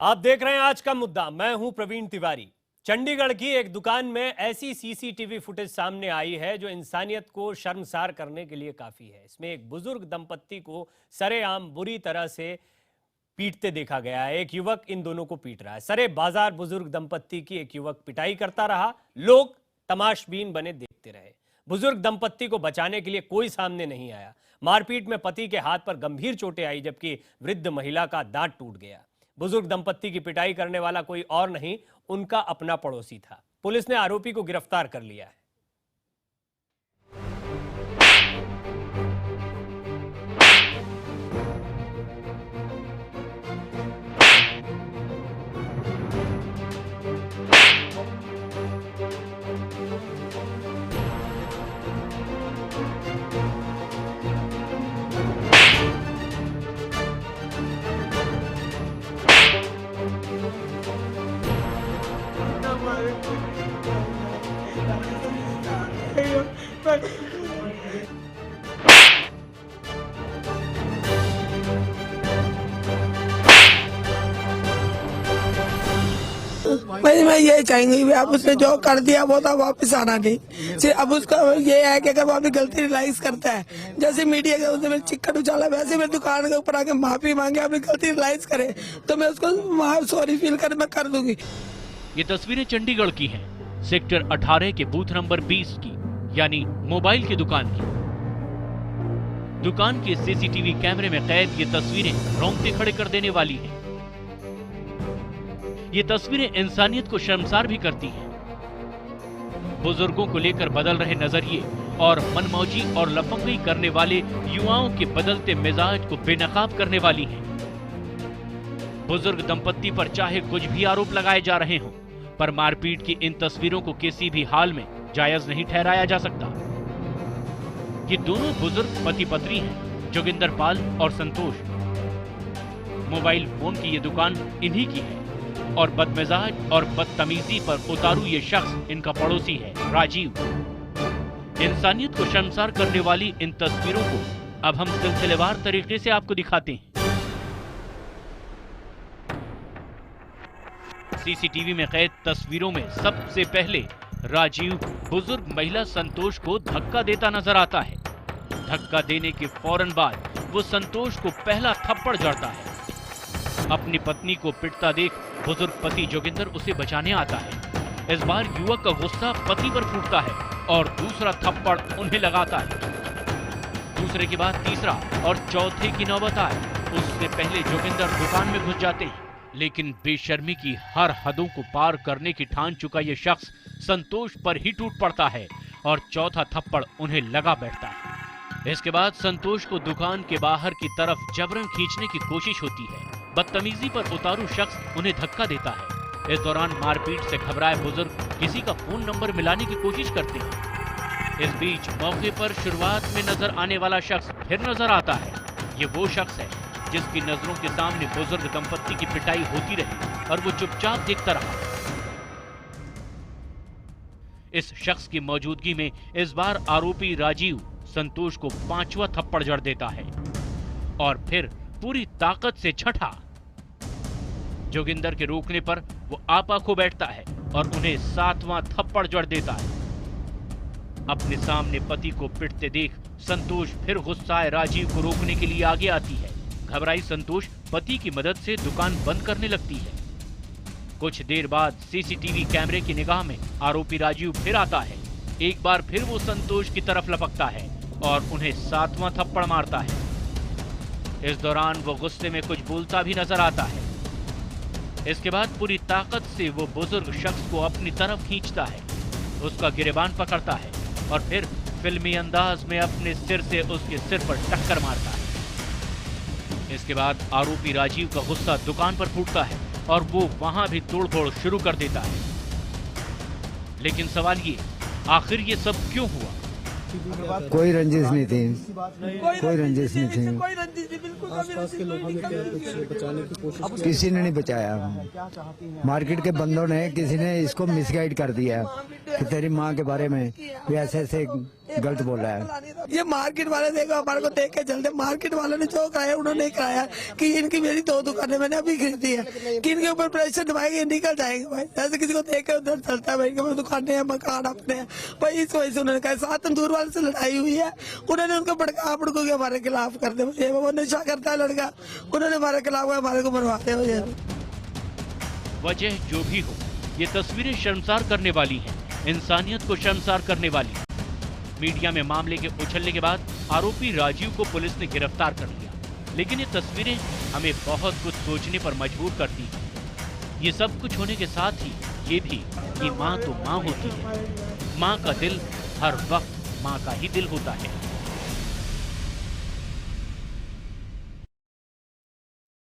आप देख रहे हैं आज का मुद्दा। मैं हूं प्रवीण तिवारी। चंडीगढ़ की एक दुकान में ऐसी सीसीटीवी फुटेज सामने आई है जो इंसानियत को शर्मसार करने के लिए काफी है। इसमें एक बुजुर्ग दंपत्ति को सरेआम बुरी तरह से पीटते देखा गया है। एक युवक इन दोनों को पीट रहा है। सरे बाजार बुजुर्ग दंपत्ति की एक युवक पिटाई करता रहा। लोग तमाशबीन बने देखते रहे। बुजुर्ग दंपत्ति को बचाने के लिए कोई सामने नहीं आया। मारपीट में पति के हाथ पर गंभीर चोटें आई, जबकि वृद्ध महिला का दांत टूट गया। बुजुर्ग दंपत्ति की पिटाई करने वाला कोई और नहीं, उनका अपना पड़ोसी था। पुलिस ने आरोपी को गिरफ्तार कर लिया है। मैं ये चाहेंगी भी, अब उसने जो कर दिया वो तो वापस आना नहीं। सिर्फ अब उसका ये है कि अगर वो अपनी गलती रियलाइज करता है, जैसे मीडिया के उसने चिक्कड़ उछाला, वैसे मैं दुकान के ऊपर आके माफी मांगे, अपनी गलती रियलाइज करे तो मैं उसको वहाँ सॉरी फील कर मैं कर दूंगी। ये तस्वीरें चंडीगढ़ की हैं, सेक्टर 18 के बूथ नंबर 20 की, यानी मोबाइल की दुकान की। दुकान के सीसीटीवी कैमरे में कैद ये तस्वीरें रोंगटे खड़े कर देने वाली हैं। ये तस्वीरें इंसानियत को शर्मसार भी करती हैं। बुजुर्गों को लेकर बदल रहे नजरिए और मनमौजी और लफंगई करने वाले युवाओं के बदलते मिजाज को बेनकाब करने वाली हैं। बुजुर्ग दंपत्ति पर चाहे कुछ भी आरोप लगाए जा रहे हों, पर मारपीट की इन तस्वीरों को किसी भी हाल में जायज नहीं ठहराया जा सकता। ये दोनों बुजुर्ग पति पत्नी हैं, जोगिंदर पाल और संतोष। मोबाइल फोन की ये दुकान इन्हीं की है और बदमिजाज और बदतमीजी पर उतारू ये शख्स इनका पड़ोसी है, राजीव। इंसानियत को शर्मसार करने वाली इन तस्वीरों को अब हम सिलसिलेवार तरीके से आपको दिखाते हैं। सीसीटीवी में कैद तस्वीरों में सबसे पहले राजीव बुजुर्ग महिला संतोष को धक्का देता नजर आता है। धक्का देने के फौरन बाद वो संतोष को पहला थप्पड़ जड़ता है। अपनी पत्नी को पिटता देख बुजुर्ग पति जोगिंदर उसे बचाने आता है। इस बार युवक का गुस्सा पति पर फूटता है और दूसरा थप्पड़ उन्हें लगाता है। दूसरे के बाद तीसरा और चौथे की नौबत आए उससे पहले जोगिंदर दुकान में घुस जाते हैं, लेकिन बेशर्मी की हर हदों को पार करने की ठान चुका ये शख्स संतोष पर ही टूट पड़ता है और चौथा थप्पड़ उन्हें लगा बैठता है। इसके बाद संतोष को दुकान के बाहर की तरफ जबरन खींचने की कोशिश होती है। बदतमीजी पर उतारू शख्स उन्हें धक्का देता है। इस दौरान मारपीट से घबराए बुजुर्ग किसी का फोन नंबर मिलाने की कोशिश करते हैं। इस बीच मौके पर शुरुआत में नजर आने वाला शख्स फिर नजर आता है। ये वो शख्स है जिसकी नजरों के सामने बुजुर्ग दंपत्ति की पिटाई होती रही और वो चुपचाप देखता रहा। इस शख्स की मौजूदगी में इस बार आरोपी राजीव संतोष को 5वां थप्पड़ जड़ देता है और फिर पूरी ताकत से छठा। जोगिंदर के रोकने पर वो आपा खो बैठता है और उन्हें 7वां थप्पड़ जड़ देता है। अपने सामने पति को पिटते देख संतोष फिर गुस्साए राजीव को रोकने के लिए आगे आती है। घबराई संतोष पति की मदद से दुकान बंद करने लगती है। कुछ देर बाद सीसीटीवी कैमरे की निगाह में आरोपी राजीव फिर आता है। एक बार फिर वो संतोष की तरफ लपकता है और उन्हें 7वां थप्पड़ मारता है। इस दौरान वो गुस्से में कुछ बोलता भी नजर आता है। इसके बाद पूरी ताकत से वो बुजुर्ग शख्स को अपनी तरफ खींचता है, उसका गिरेबान पकड़ता है और फिर फिल्मी अंदाज में अपने सिर से उसके सिर पर टक्कर मारता है। इसके बाद आरोपी राजीव का गुस्सा दुकान पर फूटता है और वो वहां भी तोड़फोड़ शुरू कर देता है। लेकिन सवाल ये, आखिर ये सब क्यों हुआ? कोई रंजिश नहीं थी, कोई रंजिश नहीं थी, कोई रंजिश नहीं, बिल्कुल कभी आसपास के लोगों ने क्या कुछ बचाने की कोशिश किसी ने नहीं बचाया। मार्केट के बंदों ने, किसी ने इसको मिसगाइड कर दिया कि तेरी माँ के बारे में भी ऐसे ऐसे गलत बोला है। ये मार्केट वाले देखो हमारे को देख के चलते, मार्केट वालों ने जो कराया उन्होंने कराया कि इनकी मेरी 2 दुकानें मैंने अभी खरीदी है कि इनके ऊपर प्रेशर दबाएंगे, निकल जाएंगे भाई। ऐसे किसी को देख के उधर चलता है भाई कि दुकानें हैं, मकान अपने हैं भाई। इस वजह से उन्होंने कहा, साथ तंदूर वाले से लड़ाई हुई है, उन्होंने उनको भड़को के हमारे खिलाफ कर दे, वो नशा करता है लड़का, उन्होंने हमारे खिलाफ हमारे को मरवा दे। वजह जो भी हो, ये तस्वीरें शर्मसार करने वाली हैं, इंसानियत को शर्मसार करने वाली। मीडिया में मामले के उछलने के बाद आरोपी राजीव को पुलिस ने गिरफ्तार कर लिया, लेकिन ये तस्वीरें हमें बहुत कुछ सोचने पर मजबूर करती हैं। ये सब कुछ होने के साथ ही ये भी कि माँ तो माँ होती है, माँ का दिल हर वक्त माँ का ही दिल होता है।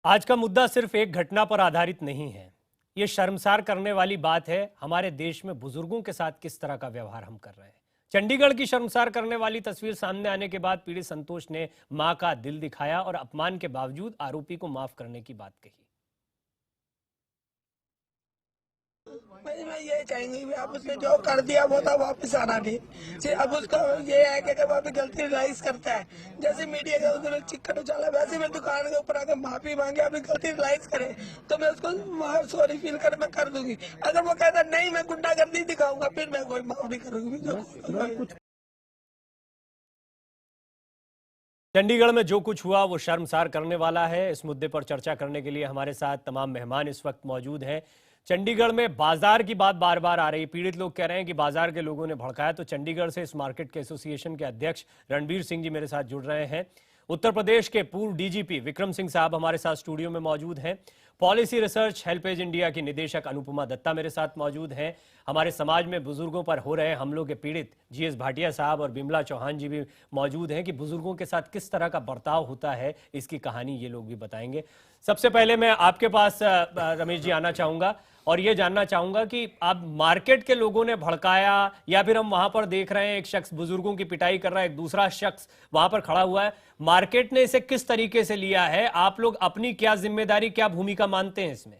आज का मुद्दा सिर्फ एक घटना पर आधारित नहीं है। ये शर्मसार करने वाली बात है हमारे देश में बुजुर्गों के साथ किस तरह का व्यवहार हम कर रहे हैं। चंडीगढ़ की शर्मसार करने वाली तस्वीर सामने आने के बाद पीड़ित संतोष ने मां का दिल दिखाया और अपमान के बावजूद आरोपी को माफ करने की बात कही। मैं ये चाहेंगे भी आप उसने जो कर दिया वो था वापस आना नहीं। अब उसका ये है कि अगर वो गलती रियलाइज करता है, जैसे मीडिया का उसने चिक्कन उछाला, वैसे मैं दुकान के ऊपर आकर माफी मांगे, अपनी गलती रियलाइज करे तो मैं उसको सॉरी फील मैं कर दूंगी। अगर वो कहता नहीं मैं गुंडागर्दी दिखाऊंगा, फिर मैं कोई माफ नहीं करूंगी। चंडीगढ़ में जो कुछ हुआ वो शर्मसार करने वाला है। इस मुद्दे पर चर्चा करने के लिए हमारे साथ तमाम मेहमान इस वक्त मौजूद हैं। चंडीगढ़ में बाजार की बात बार बार आ रही है, पीड़ित लोग कह रहे हैं कि बाजार के लोगों ने भड़काया। तो चंडीगढ़ से इस मार्केट के एसोसिएशन के अध्यक्ष रणबीर सिंह जी मेरे साथ जुड़ रहे हैं। उत्तर प्रदेश के पूर्व डीजीपी विक्रम सिंह साहब हमारे साथ स्टूडियो में मौजूद हैं। पॉलिसी रिसर्च हेल्पेज इंडिया की निदेशक अनुपमा दत्ता मेरे साथ मौजूद हैं। हमारे समाज में बुजुर्गों पर हो रहे हमलों के पीड़ित जीएस भाटिया साहब और बिमला चौहान जी भी मौजूद हैं कि बुजुर्गों के साथ किस तरह का बर्ताव होता है, इसकी कहानी ये लोग भी बताएंगे। सबसे पहले मैं आपके पास रमेश जी आना चाहूंगा और ये जानना चाहूंगा कि आप मार्केट के लोगों ने भड़काया या फिर हम वहां पर देख रहे हैं एक शख्स बुजुर्गों की पिटाई कर रहा है, एक दूसरा शख्स वहां पर खड़ा हुआ है, मार्केट ने इसे किस तरीके से लिया है? आप लोग अपनी क्या जिम्मेदारी, क्या भूमिका मानते हैं इसमें?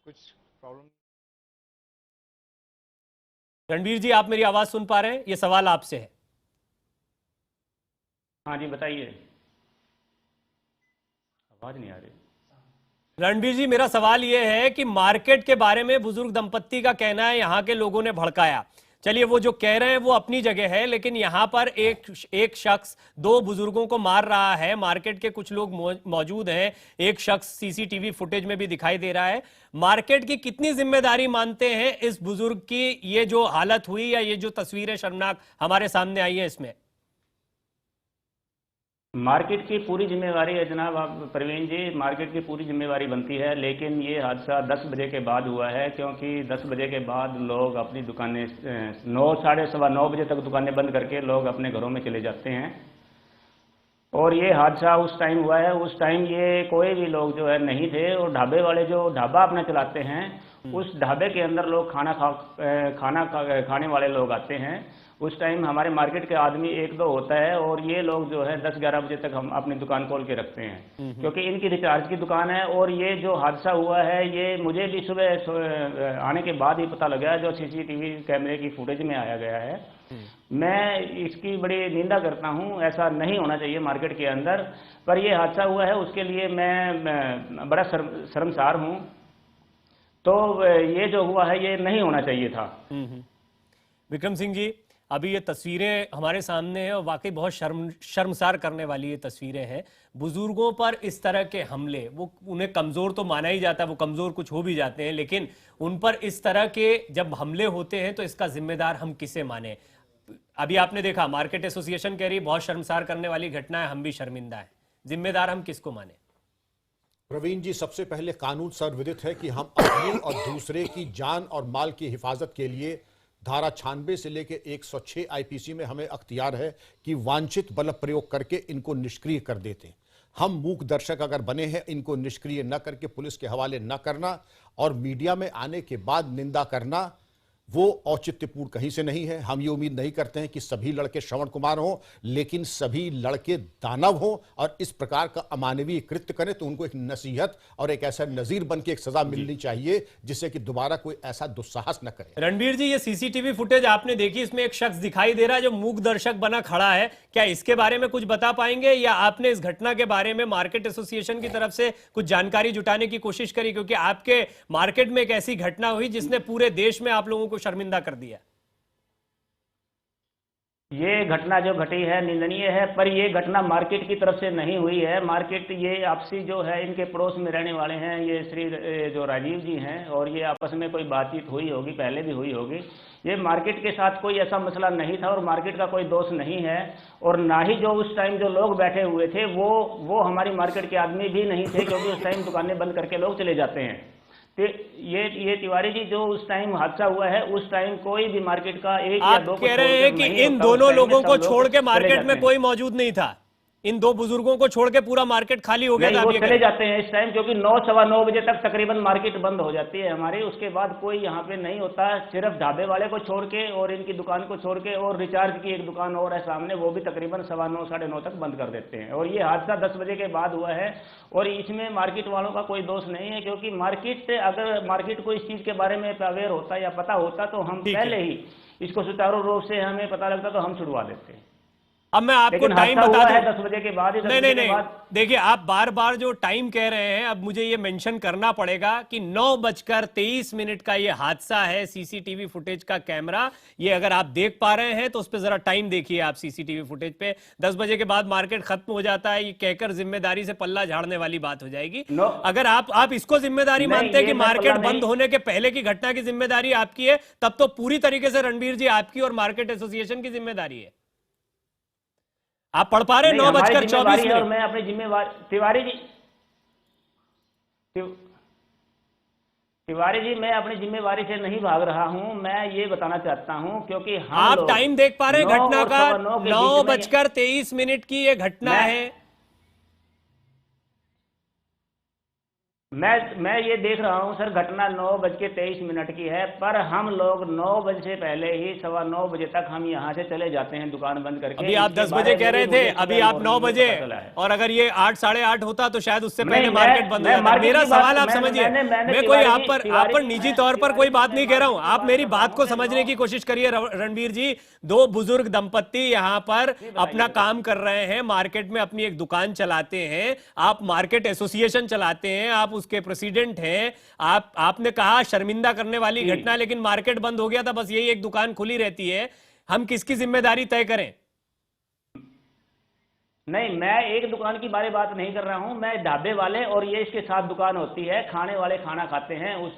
कुछ प्रॉब्लम। रणबीर जी, आप मेरी आवाज सुन पा रहे हैं? ये सवाल आपसे है। हाँ जी बताइए, आवाज नहीं आ रही। रणबीर जी, मेरा सवाल यह है कि मार्केट के बारे में बुजुर्ग दंपत्ति का कहना है यहां के लोगों ने भड़काया। चलिए, वो जो कह रहे हैं वो अपनी जगह है, लेकिन यहां पर एक शख्स 2 बुजुर्गों को मार रहा है। मार्केट के कुछ लोग मौजूद हैं, एक शख्स सीसीटीवी फुटेज में भी दिखाई दे रहा है। मार्केट की कितनी जिम्मेदारी मानते हैं इस बुजुर्ग की, ये जो हालत हुई या ये जो तस्वीरें शर्मनाक हमारे सामने आई है इसमें? मार्केट की पूरी जिम्मेवारी है जनाब, आप प्रवीण जी, मार्केट की पूरी जिम्मेवारी बनती है। लेकिन ये हादसा 10 बजे के बाद हुआ है, क्योंकि 10 बजे के बाद लोग अपनी दुकानें 9 साढ़े 9:15 बजे तक दुकानें बंद करके लोग अपने घरों में चले जाते हैं। और ये हादसा उस टाइम हुआ है, उस टाइम ये कोई भी लोग जो है नहीं थे। और ढाबे वाले जो ढाबा अपना चलाते हैं, उस ढाबे के अंदर लोग खाना खाने वाले लोग आते हैं। उस टाइम हमारे मार्केट के आदमी 1-2 होता है और ये लोग जो है 10-11 बजे तक हम अपनी दुकान खोल के रखते हैं, क्योंकि इनकी रिचार्ज की दुकान है। और ये जो हादसा हुआ है ये मुझे भी सुबह आने के बाद ही पता लगा, जो सीसीटीवी कैमरे की फुटेज में आया गया है। मैं इसकी बड़ी निंदा करता हूं, ऐसा नहीं होना चाहिए मार्केट के अंदर। पर ये हादसा हुआ है उसके लिए मैं बड़ा शर्मसार हूं। तो ये जो हुआ है ये नहीं होना चाहिए था। विक्रम सिंह जी, अभी ये तस्वीरें हमारे सामने हैं और वाकई बहुत शर्मसार करने वाली ये तस्वीरें हैं। बुजुर्गों पर इस तरह के हमले, वो उन्हें कमजोर तो माना ही जाता है, वो कमजोर कुछ हो भी जाते हैं, लेकिन उन पर इस तरह के जब हमले होते हैं तो इसका जिम्मेदार हम किसे माने? अभी आपने देखा मार्केट एसोसिएशन कह रही बहुत शर्मसार करने वाली घटना है, हम भी शर्मिंदा है, जिम्मेदार हम किसको माने? प्रवीण जी, सबसे पहले कानून सर्वविदित है कि हम अपनी और दूसरे की जान और माल की हिफाजत के लिए धारा 96 से लेकर 106 आईपीसी में हमें अख्तियार है कि वांछित बल प्रयोग करके इनको निष्क्रिय कर देते हैं। हम मूक दर्शक अगर बने हैं, इनको निष्क्रिय न करके पुलिस के हवाले न करना और मीडिया में आने के बाद निंदा करना वो औचित्यपूर्ण कहीं से नहीं है। हम ये उम्मीद नहीं करते हैं कि सभी लड़के श्रवण कुमार हों, लेकिन सभी लड़के दानव हों और इस प्रकार का अमानवीय कृत्य करें तो उनको एक नसीहत और एक ऐसा नजीर बन के एक सजा मिलनी चाहिए जिससे कि दोबारा कोई ऐसा दुस्साहस न करे। रणबीर जी, ये सीसीटीवी फुटेज आपने देखी, इसमें एक शख्स दिखाई दे रहा है जो मूक दर्शक बना खड़ा है, क्या इसके बारे में कुछ बता पाएंगे या आपने इस घटना के बारे में मार्केट एसोसिएशन की तरफ से कुछ जानकारी जुटाने की कोशिश करी, क्योंकि आपके मार्केट में एक ऐसी घटना हुई जिसने पूरे देश में आप लोगों को शर्मिंदा कर दिया। ये घटना जो घटी है निंदनीय है, पर ये घटना मार्केट की तरफ से नहीं हुई है। मार्केट ये आपसी जो है इनके पड़ोस में रहने वाले हैं, ये श्री जो राजीव जी हैं, और ये आपस में कोई बातचीत हुई होगी, पहले भी हुई होगी। ये मार्केट के साथ कोई ऐसा मसला नहीं था और मार्केट का कोई दोष नहीं है, और ना ही जो उस टाइम जो लोग बैठे हुए थे वो हमारी मार्केट के आदमी भी नहीं थे, क्योंकि उस टाइम दुकानें बंद करके लोग चले जाते हैं। तो ये तिवारी जी, जो उस टाइम हादसा हुआ है उस टाइम कोई भी मार्केट का एक या दो आप कह रहे हैं कि इन दोनों लोगों को छोड़ के मार्केट में कोई मौजूद नहीं था, इन दो बुजुर्गों को छोड़ के पूरा मार्केट खाली हो गया था? वो चले जाते हैं इस टाइम, क्योंकि 9 सवा 9 बजे तक तकरीबन मार्केट बंद हो जाती है हमारी। उसके बाद कोई यहाँ पे नहीं होता, सिर्फ ढाबे वाले को छोड़ के और इनकी दुकान को छोड़ के, और रिचार्ज की एक दुकान और है सामने, वो भी तकरीबन सवा 9 साढ़े 9 तक बंद कर देते हैं। और ये हादसा 10 बजे के बाद हुआ है और इसमें मार्केट वालों का कोई दोष नहीं है, क्योंकि अगर मार्केट को इस चीज के बारे में अवेयर होता या पता होता तो हम पहले ही इसको सुचारू रूप से हमें पता लगता तो हम छुड़वा देते। अब मैं आपको टाइम बता दूं, 10 बजे के बाद। नहीं, देखिए आप बार बार जो टाइम कह रहे हैं, अब मुझे ये मेंशन करना पड़ेगा कि 9:23 का ये हादसा है। सीसीटीवी फुटेज का कैमरा, ये अगर आप देख पा रहे हैं तो उस पर जरा टाइम देखिए आप सीसीटीवी फुटेज पे। 10 बजे के बाद मार्केट खत्म हो जाता है, ये कहकर जिम्मेदारी से पल्ला झाड़ने वाली बात हो जाएगी। अगर आप इसको जिम्मेदारी मानते हैं कि मार्केट बंद होने के पहले की घटना की जिम्मेदारी आपकी है, तब तो पूरी तरीके से रणबीर जी आपकी और मार्केट एसोसिएशन की जिम्मेदारी है। आप पढ़ पा रहे हैं 9:24 और मैं अपनी जिम्मेवारी तिवारी जी मैं अपनी जिम्मेवारी से नहीं भाग रहा हूं, मैं ये बताना चाहता हूं, क्योंकि आप टाइम देख पा रहे हैं घटना का, 9:23 की ये घटना है। मैं ये देख रहा हूं सर, घटना 9:23 की है, पर हम लोग 9 बजे से पहले ही सवा 9 बजे तक हम यहां से चले जाते हैं दुकान बंद करके। अभी आप 10 बजे कह रहे थे, अभी आप 9 बजे, और अगर ये 8 साढ़े 8 होता तो शायद उससे पहले मार्केट बंद हो जाता। मेरा सवाल आप समझिए, मैं कोई आप पर निजी तौर पर कोई बात नहीं कह रहा हूं, आप मेरी बात को समझने की कोशिश करिए। रणबीर जी, 2 बुजुर्ग दंपत्ति यहां पर अपना काम कर रहे हैं, मार्केट में अपनी एक दुकान चलाते हैं, आप मार्केट एसोसिएशन चलाते हैं, आप उसके प्रेसिडेंट हैं। आपने कहा शर्मिंदा करने वाली घटना, लेकिन मार्केट बंद हो गया था, बस यही एक दुकान खुली रहती है। हम किसकी जिम्मेदारी तय करें? नहीं, मैं एक दुकान की बात नहीं कर रहा हूं, मैं ढाबे वाले और ये इसके साथ दुकान होती है, खाने वाले खाना खाते हैं उस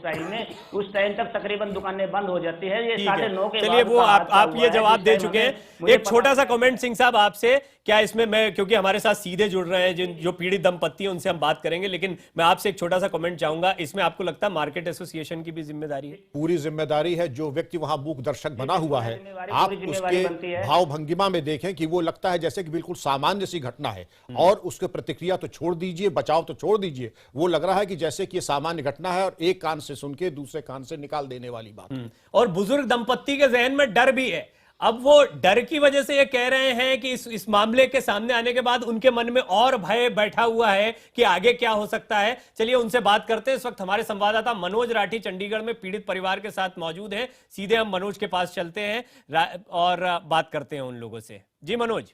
टाइम तक तकरीबन दुकानें बंद हो जाती है। ये 9:30 के चलिए, वो आप ये जवाब दे चुके हैं। एक छोटा सा कमेंट सिंह साहब आपसे, क्या इसमें मैं, क्योंकि हमारे साथ सीधे जुड़ रहे हैं जो पीड़ित दंपत्ति हैं, उनसे हम बात करेंगे, लेकिन मैं आपसे एक छोटा सा कमेंट चाहूंगा, इसमें आपको लगता है मार्केट एसोसिएशन की भी जिम्मेदारी है? पूरी जिम्मेदारी है। जो व्यक्ति वहां मूक दर्शक बना हुआ है, आप उसके भाव भंगिमा में देखें कि वो लगता है जैसे कि बिल्कुल सामान्य सी घटना है, और उसके प्रतिक्रिया तो छोड़ दीजिए, बचाव तो छोड़ दीजिए, वो लग रहा है कि जैसे कि ये सामान्य घटना है और एक कान से सुन के दूसरे कान से निकाल देने वाली बात। और बुजुर्ग दंपत्ति के जहन में डर भी है। अब वो डर की वजह से ये कह रहे हैं कि इस मामले के सामने आने के बाद उनके मन में और भय बैठा हुआ है कि आगे क्या हो सकता है। चलिए उनसे बात करते हैं। इस वक्त हमारे संवाददाता मनोज राठी चंडीगढ़ में पीड़ित परिवार के साथ मौजूद हैं। सीधे हम मनोज के पास चलते हैं और बात करते हैं उन लोगों से। जी मनोज।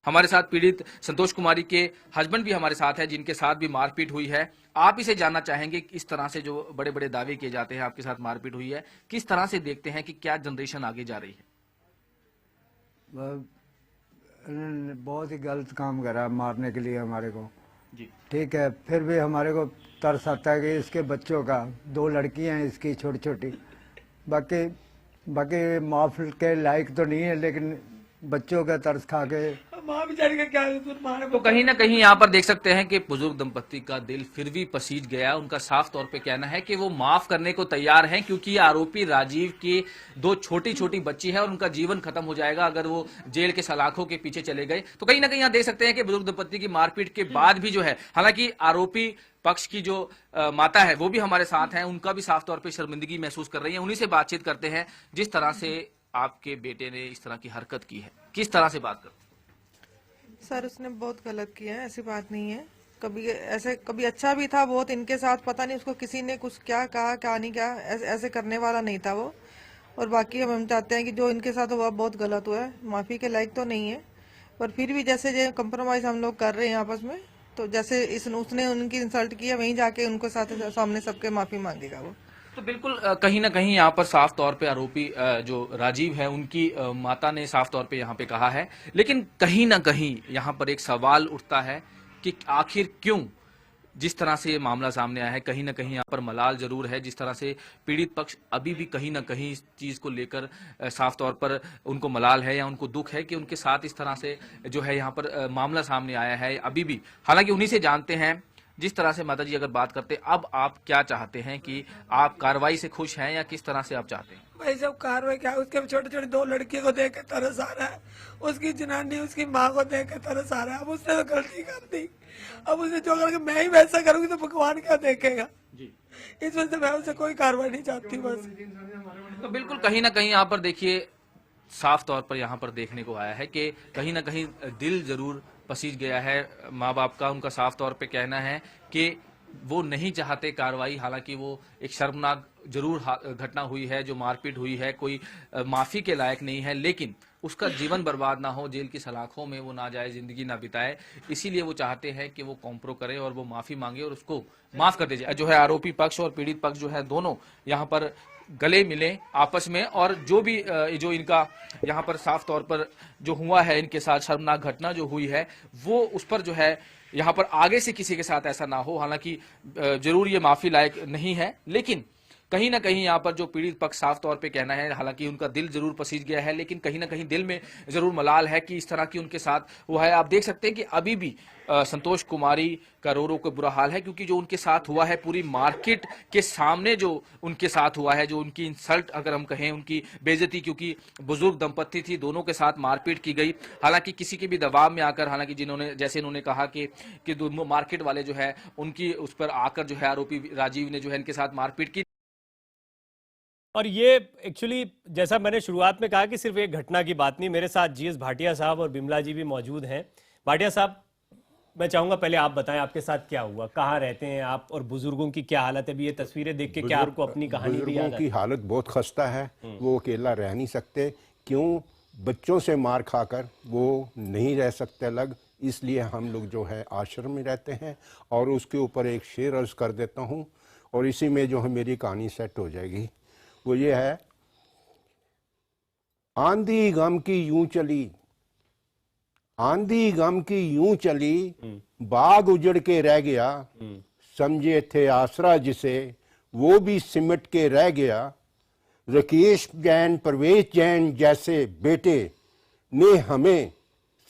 हमारे साथ पीड़ित संतोष कुमारी के हस्बैंड भी हमारे साथ है, जिनके साथ भी मारपीट हुई है। आप इसे जानना चाहेंगे कि इस तरह से जो बड़े बड़े दावे किए जाते हैं आपके साथ मारपीट हुई है, किस तरह से देखते हैं कि क्या जनरेशन आगे जा रही है? बहुत ही गलत काम करा मारने के लिए हमारे को जी। ठीक है, फिर भी हमारे को तरस आता है कि इसके बच्चों का, 2 लड़कियां हैं इसकी छोटी छोटी, बाकी माफ के लायक तो नहीं है, लेकिन बच्चों का तरस खा के माँ बेचारी का क्या कसूर, माँ ने तो कहीं ना कहीं यहाँ पर देख सकते हैं कि बुजुर्ग दंपत्ति का दिल फिर भी पसीज गया। उनका साफ तौर पे कहना है कि वो माफ करने को तैयार हैं, क्योंकि आरोपी राजीव की 2 छोटी छोटी बच्ची है और उनका जीवन खत्म हो जाएगा अगर वो जेल के सलाखों के पीछे चले गए। तो कहीं ना कहीं यहाँ देख सकते हैं कि बुजुर्ग दंपत्ति की मारपीट के बाद भी जो है, हालांकि आरोपी पक्ष की जो माता है वो भी हमारे साथ हैं, उनका भी साफ तौर पे शर्मिंदगी महसूस कर रही है। उन्हीं से बातचीत करते हैं। जिस तरह से आपके बेटे ने इस तरह की हरकत की है, किस तरह से बात करते? सर उसने बहुत गलत किया है, ऐसी बात नहीं है। कभी ऐसे कभी अच्छा भी था बहुत, इनके साथ पता नहीं उसको किसी ने कुछ क्या कहा क्या नहीं कहा, ऐसे करने वाला नहीं था वो। और बाकी हम चाहते हैं कि जो इनके साथ हुआ बहुत गलत हुआ है, माफ़ी के लायक तो नहीं है, पर फिर भी जैसे जो कंप्रोमाइज़ हम लोग कर रहे हैं आपस में, तो जैसे उसने उनकी इंसल्ट किया वहीं जाके उनको सामने सबके माफ़ी मांगेगा वो। तो बिल्कुल कहीं ना कहीं यहाँ पर साफ तौर पे आरोपी जो राजीव है उनकी माता ने साफ तौर पे यहाँ पे कहा है, लेकिन कहीं ना कहीं यहाँ पर एक सवाल उठता है कि आखिर क्यों जिस तरह से ये मामला सामने आया है, कहीं ना कहीं यहाँ पर मलाल जरूर है। जिस तरह से पीड़ित पक्ष अभी भी कहीं ना कहीं इस चीज को लेकर साफ तौर पर उनको मलाल है या उनको दुख है कि उनके साथ इस तरह से जो है यहाँ पर मामला सामने आया है अभी भी। हालांकि उन्हीं से जानते हैं। जिस तरह से माता जी अगर बात करते, अब आप क्या चाहते हैं कि आप कार्रवाई से खुश हैं या किस तरह से आप चाहते हैं? भाई जब कार्रवाई क्या, उसके छोटे छोटे 2 लड़कियों को देख के तरस आ रहा है, उसकी जनानी उसकी माँ को देख के तरस आ रहा है। अब उसने तो गलती कर दी, अब उसने जो करके मैं ही वैसा करूंगी तो भगवान क्या देखेगा जी। इस वजह से मैं उससे कोई कार्रवाई नहीं चाहती बस। तो बिल्कुल कहीं ना कहीं यहाँ पर देखिए साफ तौर पर यहाँ पर देखने को आया है कि कहीं ना कहीं दिल जरूर पसीज गया है माँ बाप का। उनका साफ तौर पे कहना है कि वो नहीं चाहते कार्रवाई, हालांकि वो एक शर्मनाक जरूर घटना हुई है, जो मारपीट हुई है कोई माफी के लायक नहीं है, लेकिन उसका जीवन बर्बाद ना हो, जेल की सलाखों में वो ना जाए, जिंदगी ना बिताए। इसीलिए वो चाहते हैं कि वो कॉम्प्रो करे और वो माफी मांगे और उसको माफ कर दीजिए। जो है आरोपी पक्ष और पीड़ित पक्ष जो है दोनों यहाँ पर गले मिले आपस में, और जो भी जो इनका यहाँ पर साफ तौर पर जो हुआ है इनके साथ शर्मनाक घटना जो हुई है वो उस पर जो है यहाँ पर आगे से किसी के साथ ऐसा ना हो। हालांकि जरूर ये माफी लायक नहीं है, लेकिन कहीं ना कहीं यहाँ पर जो पीड़ित पक्ष साफ तौर पे कहना है, हालांकि उनका दिल जरूर पसीज गया है, लेकिन कहीं ना कहीं दिल में जरूर मलाल है कि इस तरह की उनके साथ हुआ है। आप देख सकते हैं कि अभी भी संतोष कुमारी का रो के बुरा हाल है, क्योंकि जो उनके साथ हुआ है पूरी मार्केट के सामने जो उनके साथ हुआ है, जो उनकी इंसल्ट अगर हम कहें, उनकी बेइज्जती, क्योंकि बुजुर्ग दंपत्ति थी, दोनों के साथ मारपीट की गई। हालांकि किसी के भी दबाव में आकर, हालांकि जिन्होंने जैसे इन्होंने कहा कि मार्केट वाले जो है उनकी उस पर आकर जो है आरोपी राजीव ने जो है इनके साथ मारपीट की। और ये एक्चुअली जैसा मैंने शुरुआत में कहा कि सिर्फ एक घटना की बात नहीं। मेरे साथ जीएस भाटिया साहब और बिमला जी भी मौजूद हैं। भाटिया साहब, मैं चाहूंगा पहले आप बताएं आपके साथ क्या हुआ, कहाँ रहते हैं आप और बुजुर्गों की क्या हालत है। अभी ये तस्वीरें देख के क्या आपको अपनी कहानी भी याद बुजुर्गों की हालत बहुत खस्ता है। वो अकेला रह नहीं सकते, क्यों? बच्चों से मार खाकर वो नहीं रह सकते अलग, इसलिए हम लोग जो है आश्रम में रहते हैं। और उसके ऊपर एक शेर अर्ज कर देता हूँ और इसी में जो है मेरी कहानी सेट हो जाएगी। वो ये है, आंधी गम की यूं चली, आंधी गम की यूं चली, बाग उजड़ के रह गया, समझे थे आसरा जिसे वो भी सिमट के रह गया। राकेश जैन, परवेज जैन जैसे बेटे ने हमें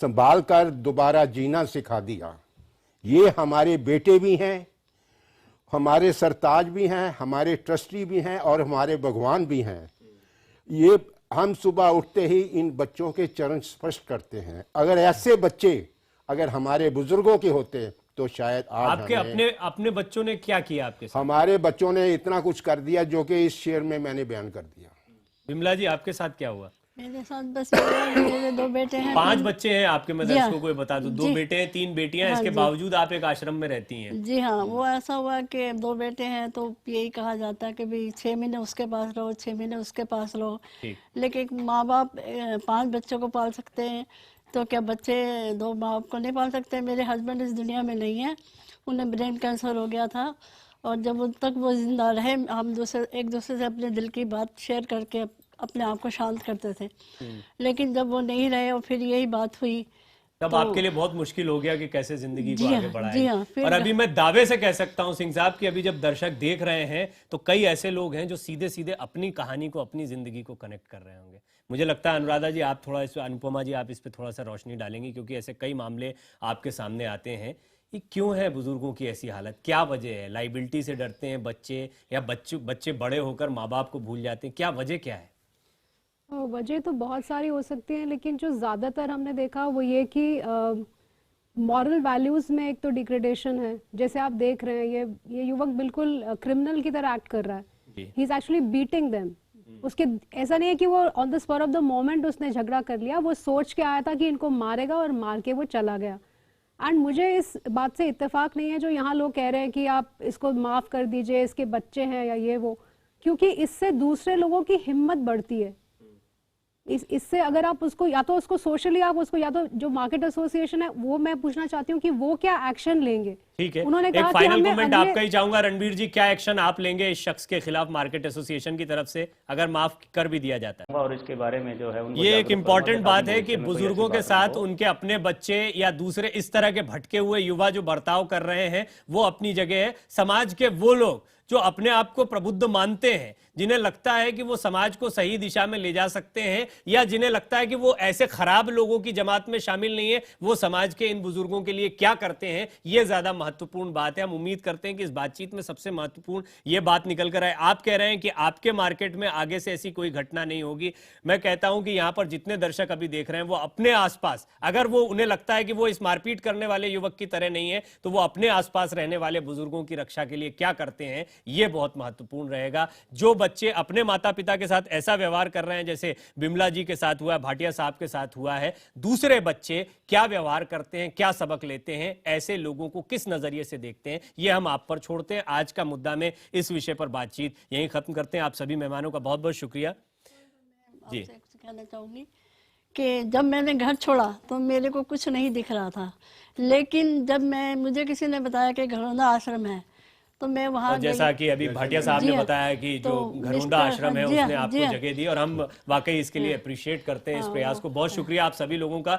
संभाल कर दोबारा जीना सिखा दिया। ये हमारे बेटे भी हैं, हमारे सरताज भी हैं, हमारे ट्रस्टी भी हैं और हमारे भगवान भी हैं। ये हम सुबह उठते ही इन बच्चों के चरण स्पर्श करते हैं। अगर ऐसे बच्चे अगर हमारे बुजुर्गों के होते तो शायद आज आपके अपने बच्चों ने क्या किया आपके साथ? हमारे बच्चों ने इतना कुछ कर दिया जो कि इस शेर में मैंने बयान कर दिया। बिमला जी, आपके साथ क्या हुआ? मेरे साथ बस मेरे 2 बेटे हैं, 5 बच्चे हैं आपके। मैं दर्शकों को बता दूं, 2 जी। बेटे हैं, 3 बेटियां हैं। हाँ इसके जी। बावजूद आप एक आश्रम में रहती हैं। जी हाँ, वो ऐसा हुआ कि 2 बेटे हैं तो यही कहा जाता है कि भाई 6 महीने उसके पास रहो, 6 महीने उसके पास रहो। लेकिन माँ बाप 5 बच्चों को पाल सकते हैं, तो क्या बच्चे 2 माँ बाप को नहीं पाल सकते? मेरे हस्बैंड इस दुनिया में नहीं है, उन्हें ब्रेन कैंसर हो गया था, और जब उन तक वो जिंदा रहे हम एक दूसरे से अपने दिल की बात शेयर करके अपने आप को शांत करते थे। लेकिन जब वो नहीं रहे और फिर यही बात हुई, तब आपके लिए बहुत मुश्किल हो गया कि कैसे जिंदगी को आगे बढ़ाएं। जी हाँ, फिर और अभी मैं दावे से कह सकता हूं सिंह साहब कि अभी जब दर्शक देख रहे हैं तो कई ऐसे लोग हैं जो सीधे सीधे अपनी कहानी को, अपनी जिंदगी को कनेक्ट कर रहे होंगे। मुझे लगता है अनुराधा जी आप थोड़ा इस अनुपमा जी आप इस पे थोड़ा सा रोशनी डालेंगी, क्योंकि ऐसे कई मामले आपके सामने आते हैं। ये क्यों है बुजुर्गों की ऐसी हालत, क्या वजह है? लाइबिलिटी से डरते हैं बच्चे, या बच्चे बड़े होकर माँ बाप को भूल जाते हैं, क्या वजह क्या है? वजह तो बहुत सारी हो सकती हैं, लेकिन जो ज़्यादातर हमने देखा वो ये कि मॉरल वैल्यूज़ में एक तो डिग्रेडेशन है। जैसे आप देख रहे हैं ये युवक बिल्कुल क्रिमिनल की तरह एक्ट कर रहा है। He is actually beating them. उसके ऐसा नहीं है कि वो on the spot of the moment उसने झगड़ा कर लिया, वो सोच के आया था कि इनको मारेगा और मार के वो चला गया। एंड मुझे इस बात से इत्तेफाक नहीं है जो यहाँ लोग कह रहे हैं कि आप इसको माफ़ कर दीजिए, इसके बच्चे हैं या ये वो, क्योंकि इससे दूसरे लोगों की हिम्मत बढ़ती है। इससे अगर आप उसको या तो उसको सोशली आप उसको, या तो जो मार्केट एसोसिएशन है वो, मैं पूछना चाहती हूँ कि वो क्या एक्शन लेंगे। ठीक है, उन्होंने एक कहा फाइनल कमेंट आपका ही चाहूंगा रणवीर जी, क्या एक्शन आप लेंगे इस शख्स के खिलाफ मार्केट एसोसिएशन की तरफ से अगर माफ कर भी दिया जाता है? और इसके बारे में जो है ये एक इम्पॉर्टेंट बात है कि बुजुर्गों के साथ उनके अपने बच्चे या दूसरे इस तरह के भटके हुए युवा जो बर्ताव कर रहे हैं वो अपनी जगह है। समाज के वो लोग जो अपने आप को प्रबुद्ध मानते हैं, जिन्हें लगता है कि वो समाज को सही दिशा में ले जा सकते हैं, या जिन्हें लगता है कि वो ऐसे खराब लोगों की जमात में शामिल नहीं है, वो समाज के इन बुजुर्गों के लिए क्या करते हैं, ये ज्यादा महत्वपूर्ण बात है। हम उम्मीद करते हैं कि इस बातचीत में सबसे महत्वपूर्ण ये बात निकल कर आए। आप कह रहे हैं कि आपके मार्केट में आगे से ऐसी कोई घटना नहीं होगी। मैं कहता हूं कि यहां पर जितने दर्शक अभी देख रहे हैं वो अपने आसपास, अगर वो उन्हें लगता है कि वो इस मारपीट करने वाले युवक की तरह नहीं है, तो वो अपने आसपास रहने वाले बुजुर्गों की रक्षा के लिए क्या करते हैं, ये बहुत महत्वपूर्ण रहेगा। जो बच्चे अपने माता पिता के साथ ऐसा व्यवहार कर रहे हैं जैसे बिमला जी के साथ हुआ है, भाटिया साहब के साथ हुआ है, दूसरे बच्चे क्या व्यवहार करते हैं, क्या सबक लेते हैं, ऐसे लोगों को किस नजरिए से देखते हैं, ये हम आप पर छोड़ते हैं। आज का मुद्दा में इस विषय पर बातचीत यहीं खत्म करते हैं। आप सभी मेहमानों का बहुत बहुत शुक्रिया जी। कहना चाहूंगी कि जब मैंने घर छोड़ा तो मेरे को कुछ नहीं दिख रहा था, लेकिन जब मुझे किसी ने बताया कि घरौंदा आश्रम है तो मैं वहाँ जैसा कि अभी भाटिया साहब ने बताया कि जो घरौंदा आश्रम है उसने आपको जगह दी, और हम वाकई इसके लिए अप्रिशिएट करते हैं इस प्रयास को। बहुत शुक्रिया आप सभी लोगों का।